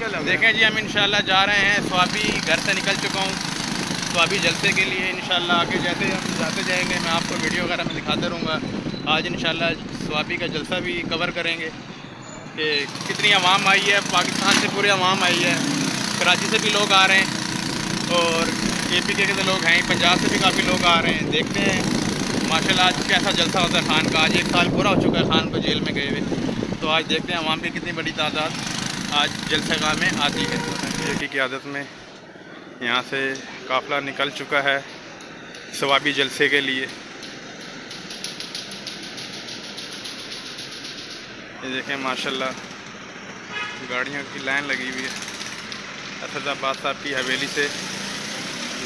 देखें जी, हम इंशाल्लाह जा रहे हैं स्वाबी। घर से निकल चुका हूँ स्वाबी जलसे के लिए। इंशाल्लाह आगे जैसे हम जाते जाएंगे मैं आपको वीडियो वगैरह में दिखाते रहूँगा। आज इंशाल्लाह स्वाबी का जलसा भी कवर करेंगे कि कितनी आवाम आई है। पाकिस्तान से पूरी आवाम आई है, कराची से भी लोग आ रहे हैं और KPK के तो लोग हैं, पंजाब से भी काफ़ी लोग आ रहे हैं। देखते हैं माशाल्लाह आज कैसा जलसा होता है खान का। आज 1 साल पूरा हो चुका है खान को जेल में गए हुए, तो आज देखते हैं आवाम की कितनी बड़ी तादाद आज जलसेगाह में आती है। की क़यादत में यहाँ से काफ़िला निकल चुका है स्वाबी जलसे के लिए। ये देखें माशाल्लाह गाड़ियों की लाइन लगी हुई है। असदाबाद साहब की हवेली से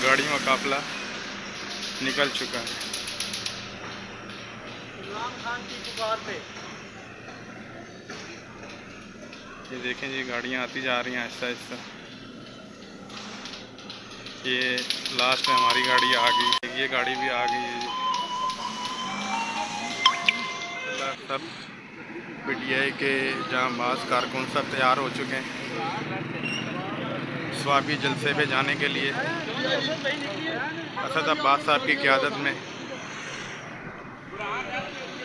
गाड़ियों का काफ़िला निकल चुका है। इमरान खान की पुकार पे ये देखें जी गाड़ियाँ आती जा रही हैं आहिस्ता आहिस्ता। ये लास्ट में हमारी गाड़ी आ गई, ये गाड़ी भी आ गई है जी। सब PTI के जांबाज कारकुन सब तैयार हो चुके हैं स्वाबी जलसे पे जाने के लिए। असदाबाद साहब की क़यादत में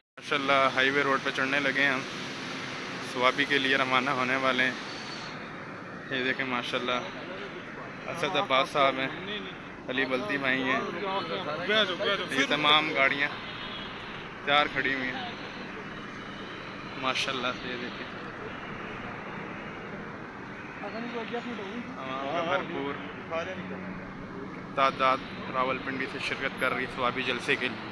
माशाल्लाह हाईवे रोड पे चढ़ने लगे हैं हम, स्वाबी के लिए रवाना होने वाले हैं। ये देखें माशाल्लाह असदाबाद साहब हैं, अली बल्दी भाई हैं, ये तमाम गाड़ियाँ तैयार खड़ी हुई हैं माशाल्लाह से। ये देखें भरपूर तादाद रावलपिंडी से शिरकत कर रही स्वाबी जलसे के लिए।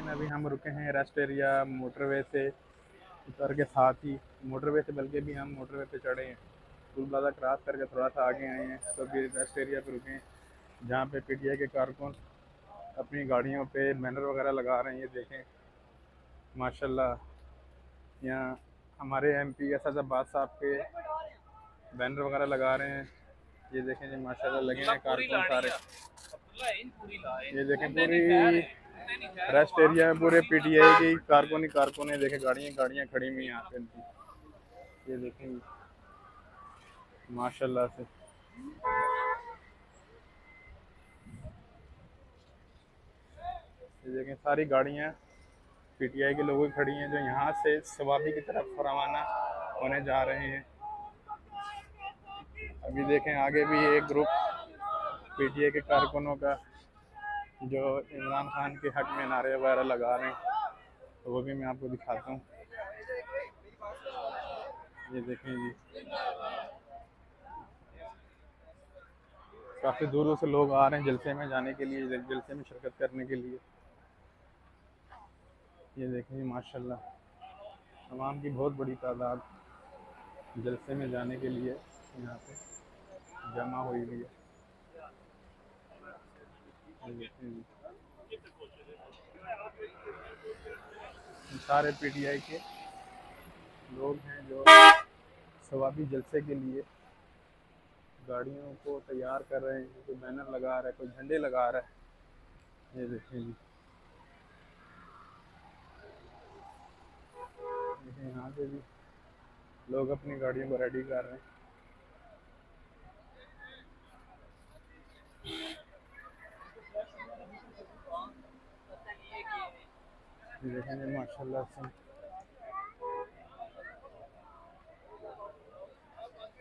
अभी हम रुके हैं रेस्ट एरिया मोटरवे से उतर के, साथ ही मोटरवे से बल्कि भी हम मोटरवे पे चढ़े हैं। टूल प्लाजा क्रॉस करके थोड़ा सा आगे आए हैं, तो अभी रेस्ट एरिया पे रुके हैं जहाँ पे PTI के कारकुन अपनी गाड़ियों पे बैनर वगैरह लगा रहे हैं। ये देखें माशाल्लाह यहाँ हमारे MP असदाबाद साहब के बैनर वगैरह लगा रहे हैं। ये देखें जी माशाल्लाह लगे हैं कारकुन सारे। ये देखें पूरी रेस्ट एरिया में पूरे PTI की कारकुन है। देखें गाड़ियाँ खड़ी हुई हैं यहाँ पे इनकी। ये देखें माशाल्लाह से ये देखें सारी गाड़ियाँ PTI के लोगों की खड़ी हैं जो यहाँ से स्वाबी की तरफ रवाना होने जा रहे हैं। अभी देखें आगे भी एक ग्रुप PTI के कारकुनों का जो इमरान खान के हक में नारे वगैरह लगा रहे हैं, तो वो भी मैं आपको दिखाता हूँ। ये देखें जी काफ़ी दूरों से लोग आ रहे हैं जलसे में जाने के लिए, जलसे में शिरकत करने के लिए। ये देखें जी माशाल्लाह तमाम की बहुत बड़ी तादाद जलसे में जाने के लिए यहाँ पे जमा हुई हुई है। सारे PTI के लोग हैं जो स्वाबी जलसे के लिए गाड़ियों को तैयार कर रहे हैं। कोई बैनर लगा रहा है, कोई झंडे लगा रहा है। ये देखें जी यहाँ पे भी लोग अपनी गाड़ियों को रेडी कर रहे हैं। देखेंगे माशाल्लाह से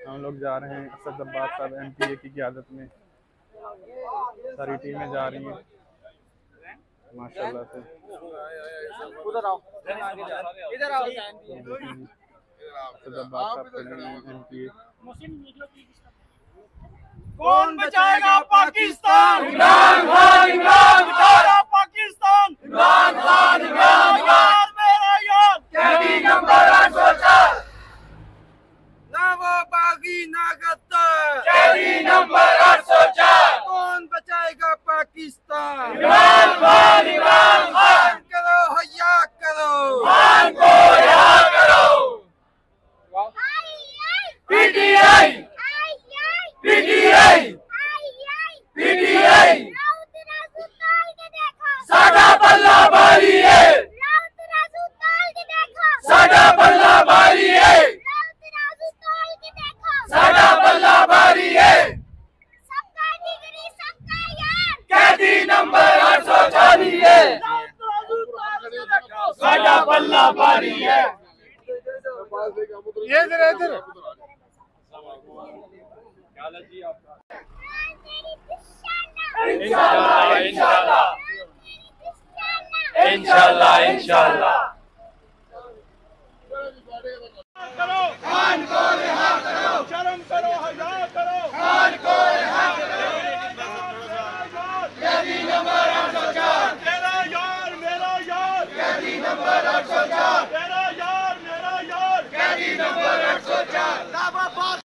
हम लोग जा रहे हैं असदाबाद साहब MPA की क़यादत में। सारी टीमें जा रही हैं माशाल्लाह से। उधर आओ, इधर आओ। असदाबाद साहब MPA। कौन बचाएगा पाकिस्तान? इमरान खान, इमरान खान। पाकिस्तान इमरान खान, इमरान खान। मेरा यार कैदी नंबर 804 ना वो बागी ना गद्दार। कैदी नंबर 804। कौन बचाएगा पाकिस्तान? इमरान खान, इमरान खान। करो हया करो, खान को रिहा करो। पीटीआई पीटीआई पीटीआई साडा बल्ला भारी है, साडा बल्ला भारी है, साडा बल्ला भारी है, कैदी नंबर 840 है, साडा बल्ला भारी है। ये इधर इंशाल्लाह इंशाल्लाह इंशाल्लाह इंशाल्लाह।